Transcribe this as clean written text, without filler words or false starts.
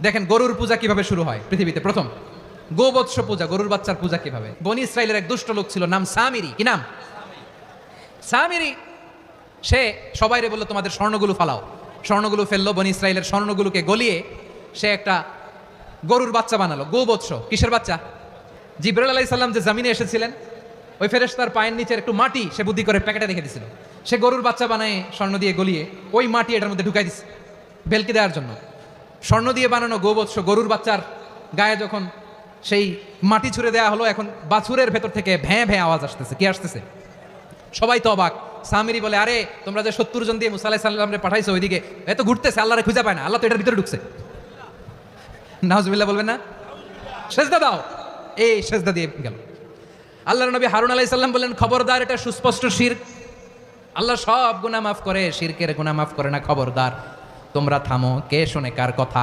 দেখেন গরুর পূজা কিভাবে শুরু হয় পৃথিবীতে প্রথম। গোবৎস পূজা, গরুর বাচ্চার পূজা কিভাবে। বনি ইসরাইলের এক দুষ্ট লোক ছিল, নাম সামিরি। কি নাম? সামিরি। সে সবাইরে বললো তোমাদের স্বর্ণগুলো ফালাও। স্বর্ণগুলো ফেললো, বনি ইসরাইলের স্বর্ণগুলোকে গলিয়ে সে একটা গরুর বাচ্চা বানালো। গোবৎস কিসের বাচ্চা? জিবরাইল আলাইহিস সালাম যে জামিনে এসেছিলেন, ওই ফেরেশতার পায়ের নিচের একটু মাটি সে বুদ্ধি করে প্যাকেটে রেখে দিছিল। সে গরুর বাচ্চা বানায় স্বর্ণ দিয়ে গলিয়ে ওই মাটি এটার মধ্যে ঢুকাই দিছে ভেলকি দেওয়ার জন্য। স্বর্ণ দিয়ে বানানো গোবৎস গরুর বাচ্চার গায়ে যখন সেই মাটি ছুঁড়ে দেওয়া হলো, এখন বাছুরের ভেতর থেকে ভ্যাঁ ভ্যাঁ আওয়াজ আসতেছে। কি আসতেছে? সবাই তো অবাক। সামিরি বলে, আরে তোমরা যে 70 জন দিয়ে মুসা আলাইহিস সালামরে পাঠাইছো ওইদিকে, এত ঘুরতেছে, আল্লাহরে খুঁজে পায় না, আল্লাহ তো এটার ভিতরে ঢুকছে। নাউজুবিল্লাহ বলবেন না? সেজদা দাও। এই সেজদা দিয়ে গেল। আল্লাহর নবী হারুন আলাইহিস সালাম বললেন, খবরদার, এটা সুস্পষ্ট শিরক। আল্লাহ সব গুনাহ মাফ করে, শিরকের গুনাহ মাফ করে না, খবরদার তোমরা থামো। কে শোনে কার কথা?